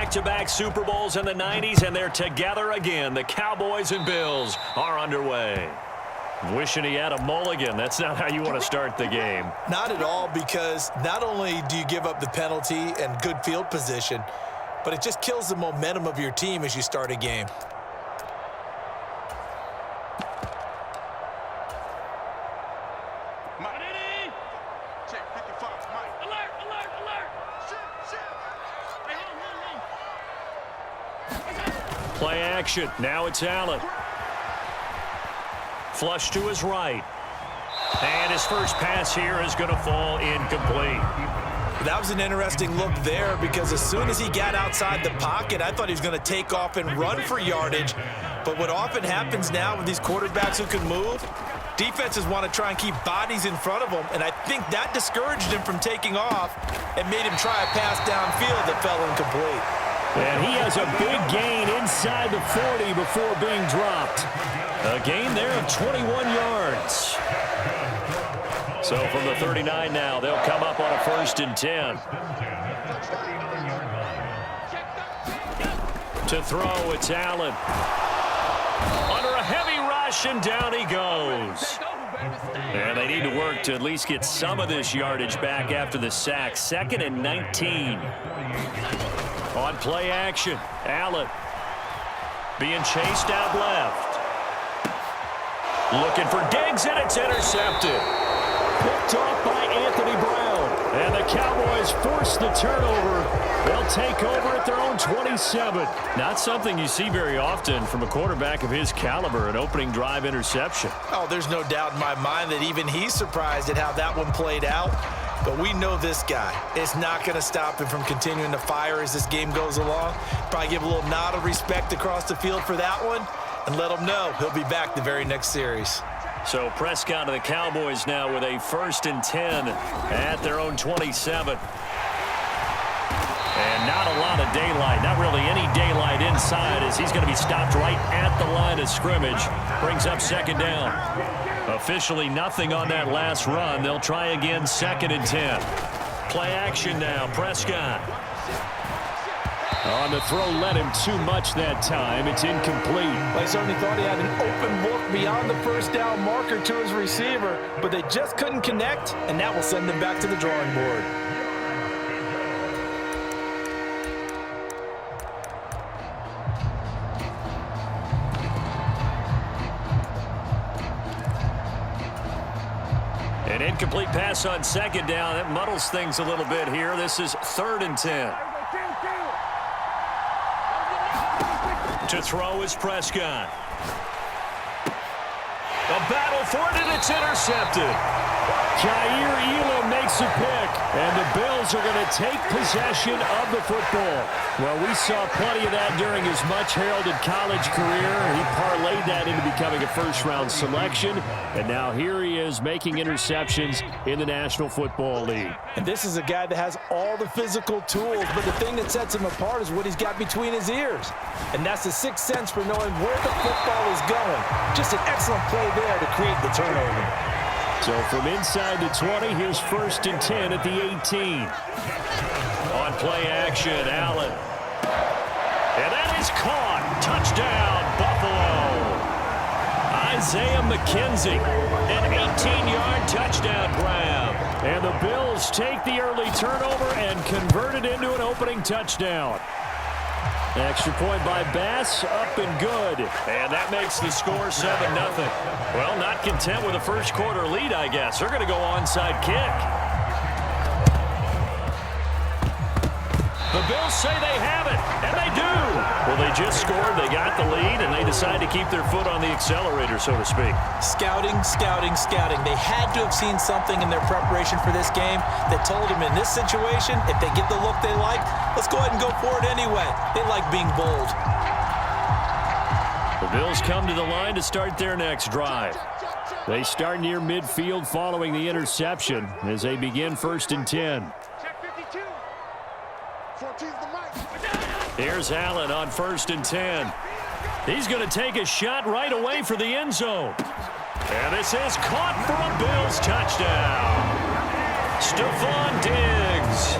back-to-back Super Bowls in the 90s, and they're together again. The Cowboys and Bills are underway. Wishing he had a mulligan. That's not how you want to start the game. Not at all, because not only do you give up the penalty and good field position, but it just kills the momentum of your team as you start a game. Play action. Now it's Allen. Flush to his right. And his first pass here is going to fall incomplete. That was an interesting look there, because as soon as he got outside the pocket, I thought he was going to take off and run for yardage. But what often happens now with these quarterbacks who can move, defenses want to try and keep bodies in front of them, and I think that discouraged him from taking off and made him try a pass downfield that fell incomplete. And he has a big gain inside the 40 before being dropped. A gain there of 21 yards. So from the 39 now, they'll come up on a 1st and 10. To throw, it's Allen. Under a heavy rush, and down he goes. And they need to work to at least get some of this yardage back after the sack. 2nd and 19. On play action, Allen being chased out left. Looking for Diggs, and it's intercepted. Picked off by Anthony Brown. And the Cowboys force the turnover. They'll take over at their own 27. Not something you see very often from a quarterback of his caliber, an opening drive interception. Oh, there's no doubt in my mind that even he's surprised at how that one played out. But we know this guy. It's not going to stop him from continuing to fire as this game goes along. Probably give a little nod of respect across the field for that one, and let him know he'll be back the very next series. So Prescott and the Cowboys now with a 1st and 10 at their own 27. And not a lot of daylight, not really any daylight inside, as he's going to be stopped right at the line of scrimmage. Brings up 2nd down. Officially nothing on that last run. They'll try again, 2nd and 10. Play action now, Prescott. On the throw, led him too much that time. It's incomplete. I certainly thought he had an open look beyond the 1st down marker to his receiver, but they just couldn't connect, and that will send them back to the drawing board. An incomplete pass on 2nd down. That muddles things a little bit here. This is 3rd and 10. To throw is Prescott. A battle for it, and it's intercepted. Jair Elam makes a pick, and the Bills are going to take possession of the football. Well, we saw plenty of that during his much-heralded college career. He parlayed that into becoming a first-round selection, and now here he is making interceptions in the National Football League. And this is a guy that has all the physical tools, but the thing that sets him apart is what he's got between his ears. And that's the sixth sense for knowing where the football is going. Just an excellent play there to create the turnover. So from inside the 20, here's 1st and 10 at the 18. On play action, Allen. And that is caught. Touchdown, Buffalo. Isaiah McKenzie, an 18-yard touchdown grab. And the Bills take the early turnover and convert it into an opening touchdown. Extra point by Bass, up and good. And that makes the score 7-0. Well, not content with a first quarter lead, I guess. They're going to go onside kick. The Bills say they have it, and they do. Well, they just scored, they got the lead, and they decide to keep their foot on the accelerator, so to speak. Scouting, scouting, scouting. They had to have seen something in their preparation for this game that told them in this situation, if they get the look they like, let's go ahead and go for it anyway. They like being bold. The Bills come to the line to start their next drive. They start near midfield following the interception as they begin 1st and 10. Here's Allen on 1st and 10. He's going to take a shot right away for the end zone. And this is caught for a Bills touchdown. Stephon Diggs,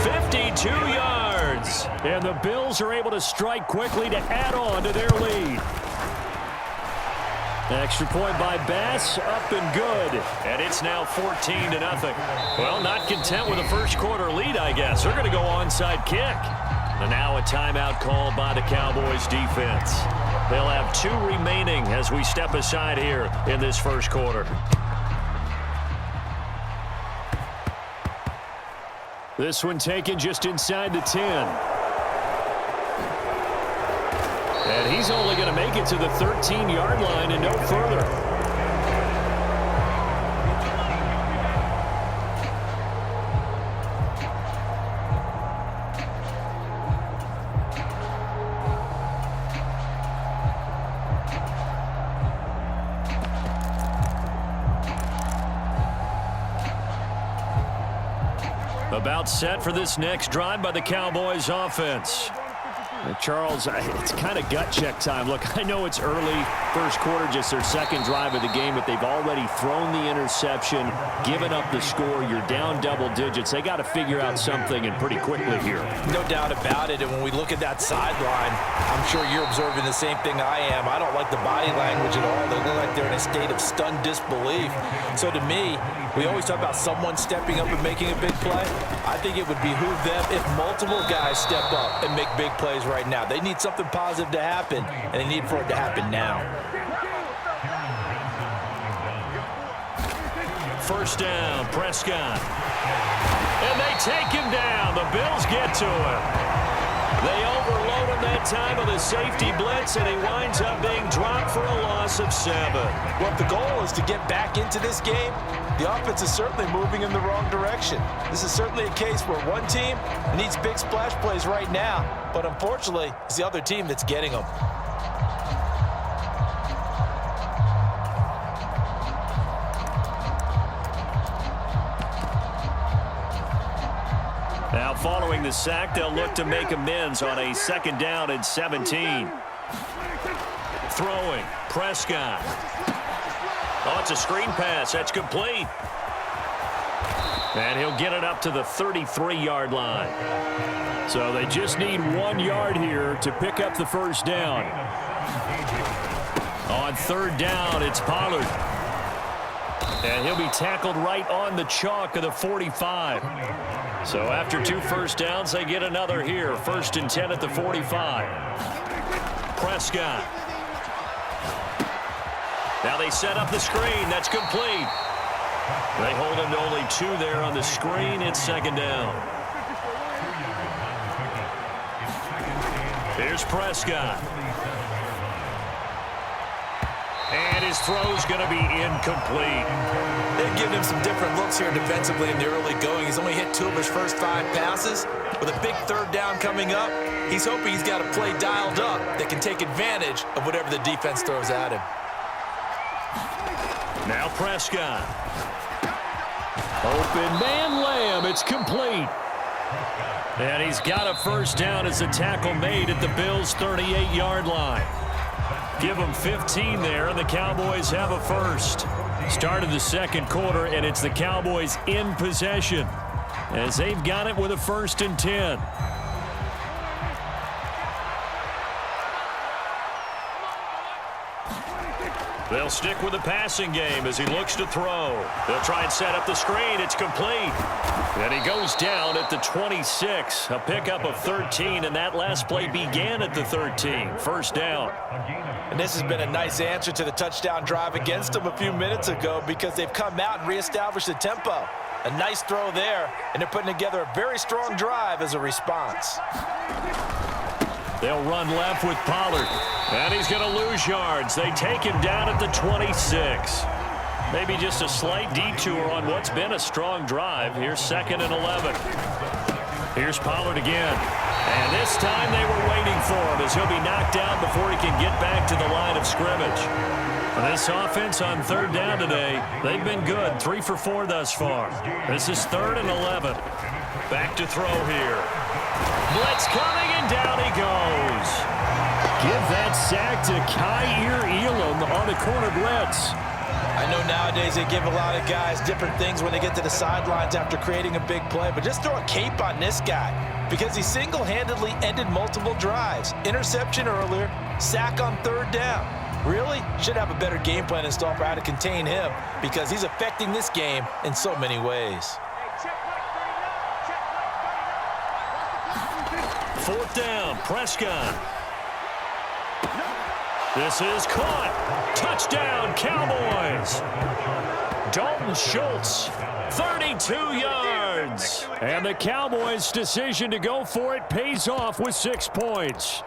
52 yards. And the Bills are able to strike quickly to add on to their lead. Extra point by Bass, up and good. And it's now 14-0. Well, not content with a first quarter lead, I guess. They're going to go onside kick. And now a timeout called by the Cowboys defense. They'll have 2 remaining as we step aside here in this first quarter. This one taken just inside the 10. And he's only going to make it to the 13-yard line and no further. About set for this next drive by the Cowboys offense. Charles, it's kind of gut check time. Look, I know it's early, first quarter, just their second drive of the game, but they've already thrown the interception, given up the score. You're down double digits. They got to figure out something, and pretty quickly here. No doubt about it, and when we look at that sideline, I'm sure you're observing the same thing I am. I don't like the body language at all. They look like they're in a state of stunned disbelief. So to me, we always talk about someone stepping up and making a big play. I think it would behoove them if multiple guys step up and make big plays right now. They need something positive to happen, and they need for it to happen now. First down, Prescott. And they take him down. The Bills get to him. They overload him that time with a safety blitz, and he winds up being dropped for a loss of 7. Well, if the goal is to get back into this game, the offense is certainly moving in the wrong direction. This is certainly a case where one team needs big splash plays right now, but unfortunately, it's the other team that's getting them. Now following the sack, they'll look to make amends on a 2nd down and 17. Throwing, Prescott. Oh, it's a screen pass. That's complete. And he'll get it up to the 33-yard line. So they just need 1 yard here to pick up the first down. On 3rd down, it's Pollard. And he'll be tackled right on the chalk of the 45. So after 2 first downs, they get another here. 1st and 10 at the 45. Prescott. Now they set up the screen. That's complete. They hold him to only 2 there on the screen. It's 2nd down. Here's Prescott. And his throw's going to be incomplete. They've given him some different looks here defensively in the early going. He's only hit 2 of his first 5 passes. With a big 3rd down coming up, he's hoping he's got a play dialed up that can take advantage of whatever the defense throws at him. Now Prescott. Open man Lamb. It's complete. And he's got a first down as the tackle made at the Bills' 38-yard line. Give them 15 there, and the Cowboys have a first. Start of the 2nd quarter, and it's the Cowboys in possession as they've got it with a 1st and 10. They'll stick with the passing game as he looks to throw. They'll try and set up the screen. It's complete. And he goes down at the 26. A pickup of 13, and that last play began at the 13. First down. And this has been a nice answer to the touchdown drive against them a few minutes ago because they've come out and reestablished the tempo. A nice throw there, and they're putting together a very strong drive as a response. They'll run left with Pollard. And he's going to lose yards. They take him down at the 26. Maybe just a slight detour on what's been a strong drive. Here's 2nd and 11. Here's Pollard again. And this time they were waiting for him as he'll be knocked down before he can get back to the line of scrimmage. This offense on 3rd down today, they've been good. 3 for 4 thus far. This is 3rd and 11. Back to throw here. Blitz coming, and down he goes. Give that sack to Kaiir Elam on the corner blitz. I know nowadays they give a lot of guys different things when they get to the sidelines after creating a big play, but just throw a cape on this guy because he single-handedly ended multiple drives. Interception earlier, sack on third down. Really should have a better game plan installed for how to contain him because he's affecting this game in so many ways. Fourth down, Prescott. This is caught. Touchdown, Cowboys. Dalton Schultz, 32 yards. And the Cowboys' decision to go for it pays off with 6 points.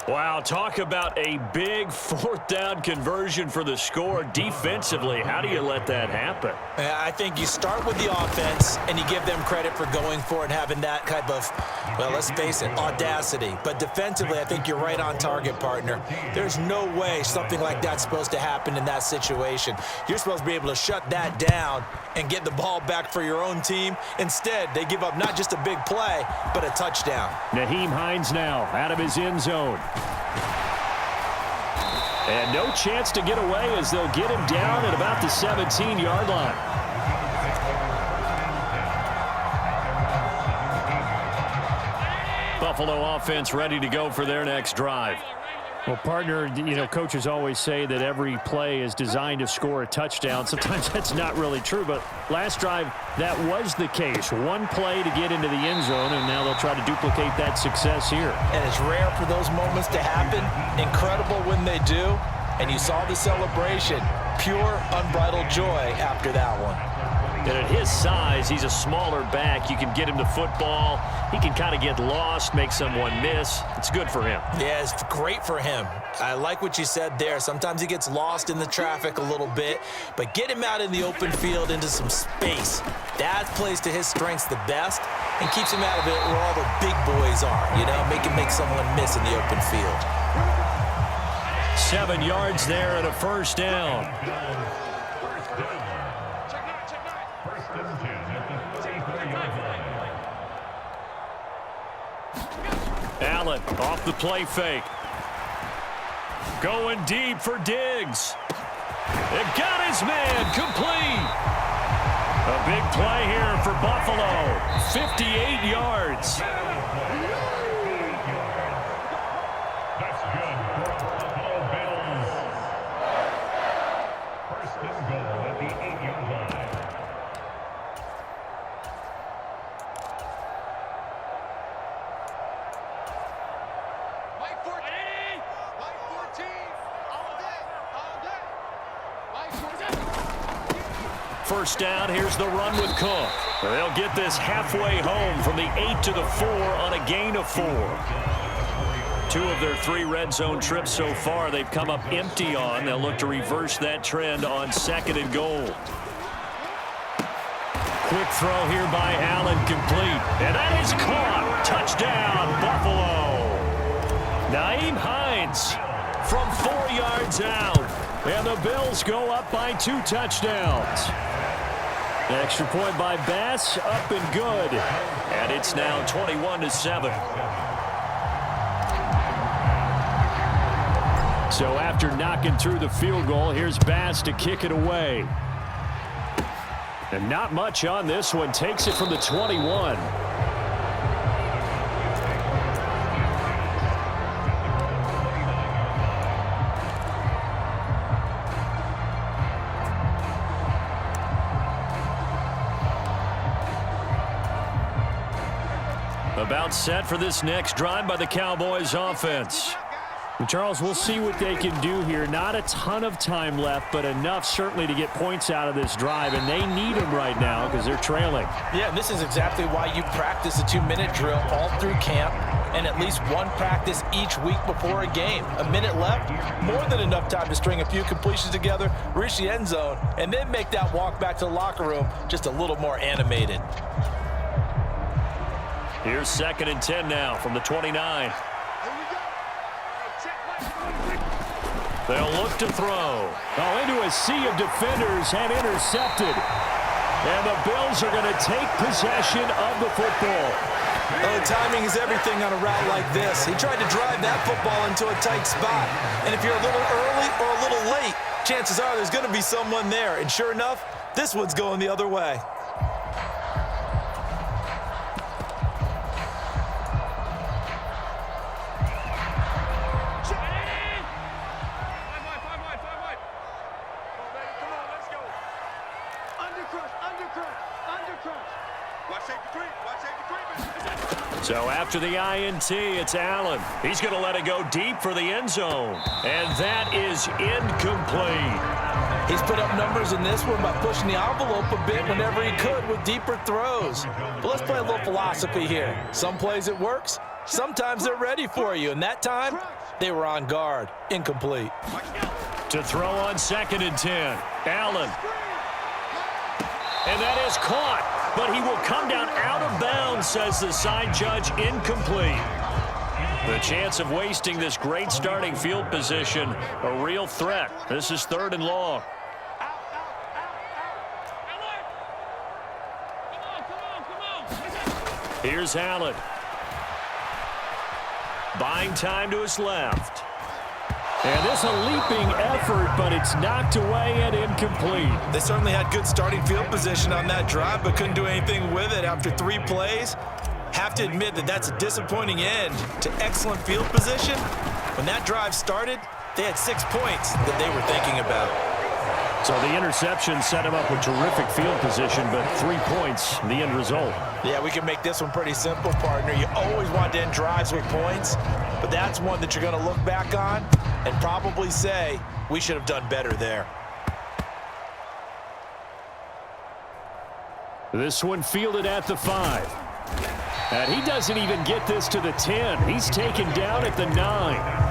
Wow, talk about a big fourth down conversion for the score. Defensively, how do you let that happen? I think you start with the offense and you give them credit for going for it and having that type of, well, let's face it, audacity. But defensively, I think you're right on target, partner. There's no way something like that's supposed to happen in that situation. You're supposed to be able to shut that down and get the ball back for your own team. Instead, they give up not just a big play, but a touchdown. Nyheim Hines now out of his end zone. And no chance to get away as they'll get him down at about the 17-yard line. Buffalo offense ready to go for their next drive. Well, partner, you know, coaches always say that every play is designed to score a touchdown. Sometimes that's not really true, but last drive, that was the case. One play to get into the end zone, and now they'll try to duplicate that success here. And it's rare for those moments to happen. Incredible when they do. And you saw the celebration. Pure, unbridled joy after that one. And at his size, he's a smaller back. You can get him to football. He can kind of get lost, make someone miss. It's good for him. Yeah, it's great for him. I like what you said there. Sometimes he gets lost in the traffic a little bit, but get him out in the open field into some space. That plays to his strengths the best and keeps him out of it where all the big boys are, you know, make someone miss in the open field. 7 yards there and a first down. Allen off the play fake. Going deep for Diggs. It got his man complete. A big play here for Buffalo. 58 yards. That's good for the Buffalo Bills. First and goal at the 8-yard line. First down, here's the run with Cook. They'll get this halfway home from the 8 to the 4 on a gain of 4. 2 of their 3 red zone trips so far they've come up empty on. They'll look to reverse that trend on 2nd and goal. Quick throw here by Allen, complete. And that is caught. Touchdown, Buffalo. Nyheim Hines from 4 yards out. And the Bills go up by 2 touchdowns. Extra point by Bass, up and good. And it's now 21-7. So after knocking through the field goal, here's Bass to kick it away. And not much on this one. Takes it from the 21. About set for this next drive by the Cowboys offense. And Charles, we'll see what they can do here. Not a ton of time left, but enough certainly to get points out of this drive, and they need them right now because they're trailing. Yeah, and this is exactly why you practice a 2-minute drill all through camp and at least one practice each week before a game. A minute left, more than enough time to string a few completions together, reach the end zone, and then make that walk back to the locker room just a little more animated. Here's 2nd and 10 now from the 29. They'll look to throw. Oh, into a sea of defenders and intercepted. And the Bills are going to take possession of the football. Oh, timing is everything on a route like this. He tried to drive that football into a tight spot. And if you're a little early or a little late, chances are there's going to be someone there. And sure enough, this one's going the other way. So after the INT, it's Allen. He's going to let it go deep for the end zone. And that is incomplete. He's put up numbers in this one by pushing the envelope a bit whenever he could with deeper throws. But let's play a little philosophy here. Some plays it works. Sometimes they're ready for you. And that time, they were on guard. Incomplete. To throw on 2nd and 10. Allen. And that is caught. But he will come down out of bounds, says the side judge. Incomplete. The chance of wasting this great starting field position, a real threat. This is 3rd and long. Here's Allen. Buying time to his left. And this a leaping effort, but it's knocked away and incomplete. They certainly had good starting field position on that drive, but couldn't do anything with it after 3 plays. Have to admit that that's a disappointing end to excellent field position. When that drive started, they had 6 points that they were thinking about. So the interception set him up with terrific field position, but 3 points, the end result. Yeah, we can make this one pretty simple, partner. You always want to end drives with points, but that's one that you're going to look back on and probably say, we should have done better there. This one fielded at the 5. And he doesn't even get this to the 10. He's taken down at the 9.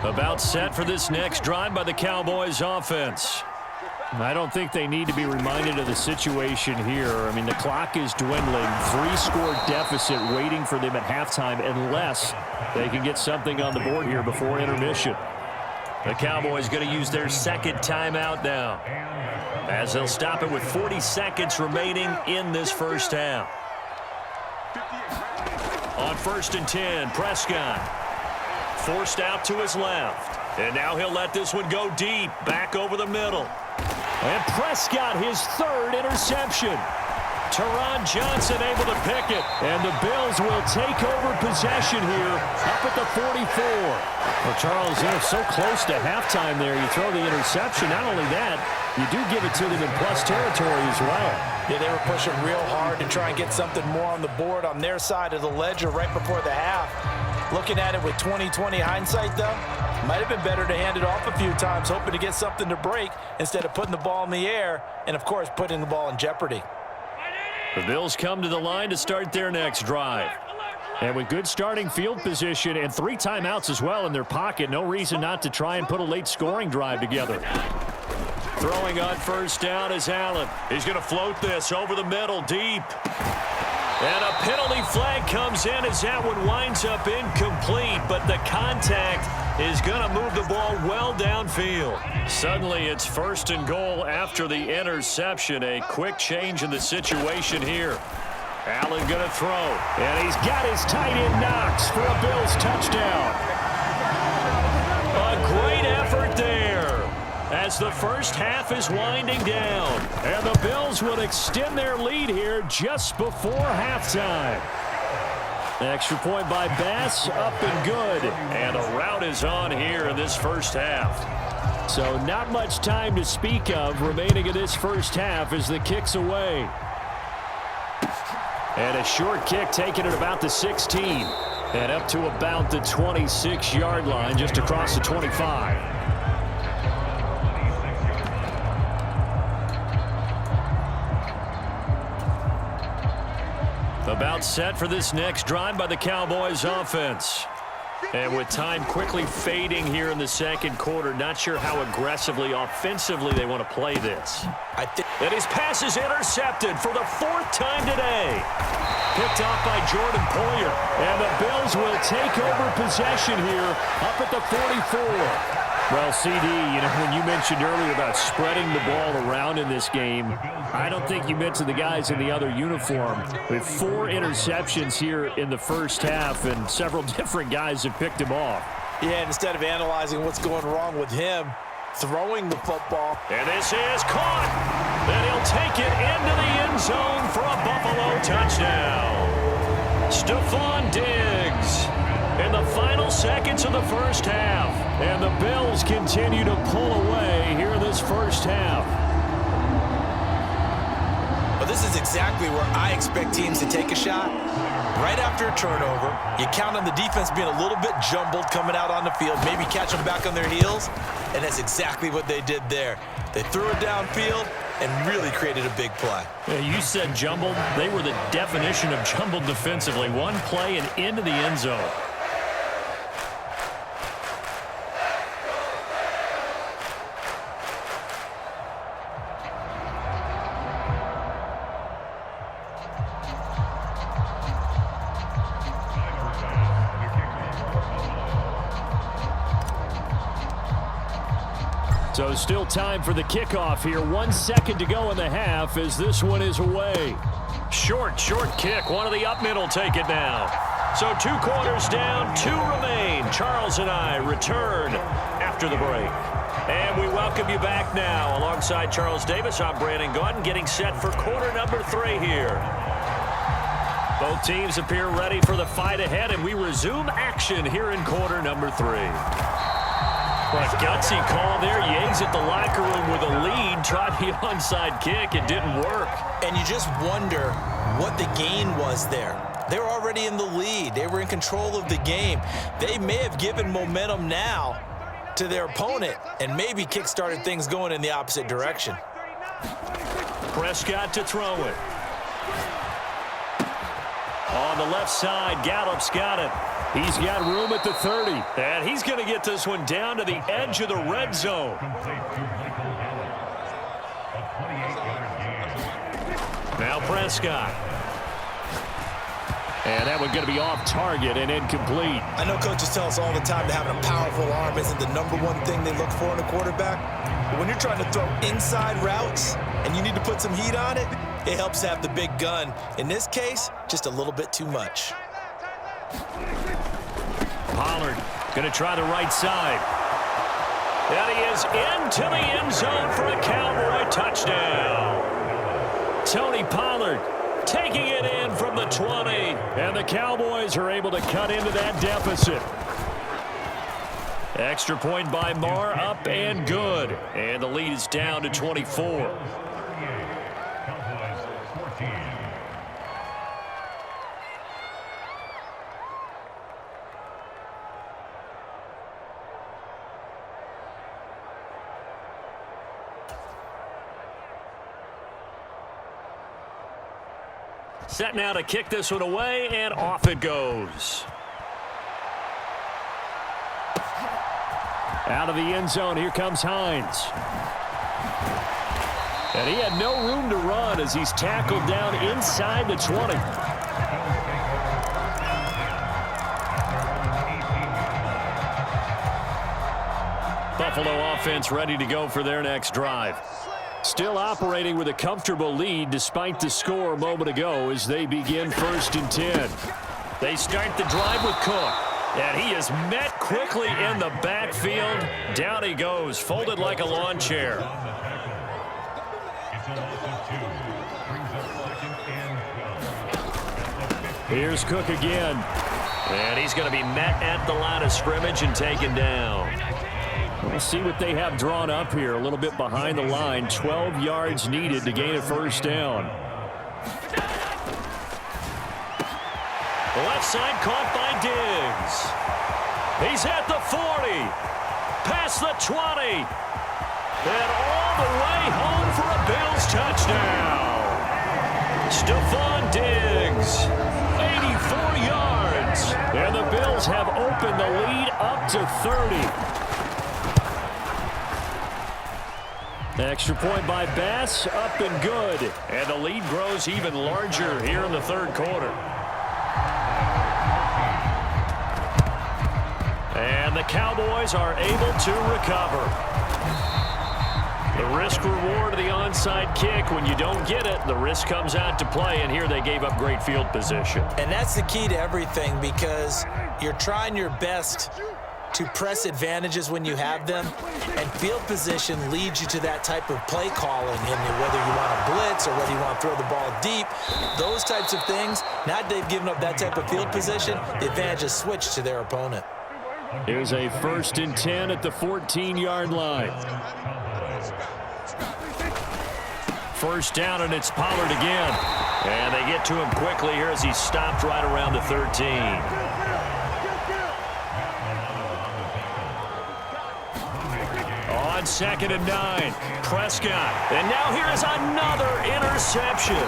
About set for this next drive by the Cowboys offense. I don't think they need to be reminded of the situation here. I mean, the clock is dwindling. 3-score deficit waiting for them at halftime unless they can get something on the board here before intermission. The Cowboys going to use their 2nd timeout now, as they'll stop it with 40 seconds remaining in this first half. On 1st and 10, Prescott. Forced out to his left. And now he'll let this one go deep, back over the middle. And Prescott, his 3rd interception. Teron Johnson able to pick it. And the Bills will take over possession here up at the 44. Well, Charles, they're so close to halftime there. You throw the interception. Not only that, you do give it to them in plus territory as well. Yeah, they were pushing real hard to try and get something more on the board on their side of the ledger right before the half. Looking at it with 20/20 hindsight, though, might have been better to hand it off a few times, hoping to get something to break instead of putting the ball in the air and, of course, putting the ball in jeopardy. The Bills come to the line to start their next drive. And with good starting field position and 3 timeouts as well in their pocket, no reason not to try and put a late scoring drive together. Throwing on 1st down is Allen. He's going to float this over the middle deep. And a penalty flag comes in as that one winds up incomplete, but the contact is going to move the ball well downfield. Suddenly it's 1st and goal after the interception. A quick change in the situation here. Allen going to throw. And he's got his tight end Knox for a Bills touchdown. A great effort there as the first half is winding down. And the Bills will extend their lead here just before halftime. Extra point by Bass, up and good. And a rout is on here in this first half. So not much time to speak of remaining in this first half as the kick's away. And a short kick taken at about the 16. And up to about the 26-yard line, just across the 25. About set for this next drive by the Cowboys offense. And with time quickly fading here in the second quarter, not sure how aggressively, offensively they want to play this. And his pass is intercepted for the 4th time today. Picked off by Jordan Poyer. And the Bills will take over possession here up at the 44. Well, CD, when you mentioned earlier about spreading the ball around in this game, I don't think you mentioned the guys in the other uniform. With 4 interceptions here in the first half, and several different guys have picked him off. Yeah, instead of analyzing what's going wrong with him, throwing the football. And this is caught. And he'll take it into the end zone for a Buffalo touchdown. Stephon Diggs in the final seconds of the first half. And the Bills continue to pull away here in this first half. Well, this is exactly where I expect teams to take a shot. Right after a turnover, you count on the defense being a little bit jumbled coming out on the field, maybe catch them back on their heels, and that's exactly what they did there. They threw it downfield and really created a big play. Yeah, you said jumbled. They were the definition of jumbled defensively. One play and into the end zone. So still time for the kickoff here. 1 second to go in the half as this one is away. Short kick. One of the up middle take it now. So 2 quarters down, 2 remain. Charles and I return after the break. And we welcome you back now. Alongside Charles Davis, I'm Brandon Gaudin, getting set for quarter number 3 here. Both teams appear ready for the fight ahead, and we resume action here in quarter number 3. But gutsy call there. Yates at the locker room with a lead. Tried the onside kick. It didn't work. And you just wonder what the gain was there. They were already in the lead. They were in control of the game. They may have given momentum now to their opponent and maybe kick-started things going in the opposite direction. Prescott to throw it. On the left side, Gallup's got it. He's got room at the 30. And he's going to get this one down to the edge of the red zone. Now Prescott. And that one's going to be off target and incomplete. I know coaches tell us all the time that having a powerful arm isn't the #1 thing they look for in a quarterback. But when you're trying to throw inside routes and you need to put some heat on it, it helps have the big gun. In this case, just a little bit too much. Pollard going to try the right side. And he is into the end zone for a Cowboy touchdown. Tony Pollard taking it in from the 20. And the Cowboys are able to cut into that deficit. Extra point by Marr, up and good. And the lead is down to 24. Set now to kick this one away, and off it goes. Out of the end zone, here comes Hines. And he had no room to run as he's tackled down inside the 20. Buffalo offense ready to go for their next drive. Still operating with a comfortable lead despite the score a moment ago as they begin 1st and 10. They start the drive with Cook. And he is met quickly in the backfield. Down he goes, folded like a lawn chair. Here's Cook again. And he's going to be met at the line of scrimmage and taken down. We'll see what they have drawn up here. A little bit behind the line. 12 yards needed to gain a 1st down. Left side caught by Diggs. He's at the 40. Past the 20. And all the way home for a Bills touchdown. Stephon Diggs. 84 yards. And the Bills Bills have opened the lead up to 30. The extra point by Bass, up and good. And the lead grows even larger here in the third quarter. And the Cowboys are able to recover. The risk reward of the onside kick. When you don't get it, the risk comes out to play, and here they gave up great field position. And that's the key to everything, because you're trying your best to press advantages when you have them, and field position leads you to that type of play calling, and whether you want to blitz or whether you want to throw the ball deep, those types of things. Now they've given up that type of field position, the advantage is switched to their opponent. Here's a 1st and 10 at the 14-yard line. First down, and it's Pollard again. And they get to him quickly here as he's stopped right around the 13. On 2nd and 9, Prescott. And now here is another interception.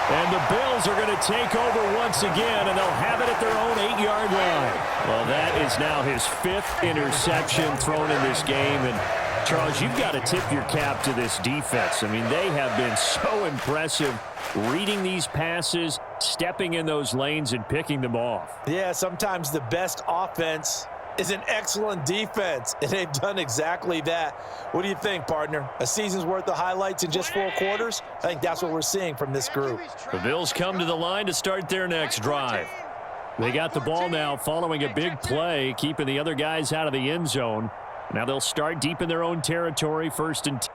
And the Bills are going to take over once again, and they'll have it at their own 8-yard line. Well, that is now his 5th interception thrown in this game. And, Charles, you've got to tip your cap to this defense. I mean, they have been so impressive reading these passes, stepping in those lanes, and picking them off. Yeah, sometimes the best offense is an excellent defense, and they've done exactly that. What do you think, partner? A season's worth of highlights in just 4 quarters? I think that's what we're seeing from this group. The Bills come to the line to start their next drive. They got the ball now following a big play, keeping the other guys out of the end zone. Now they'll start deep in their own territory, 1st and 10.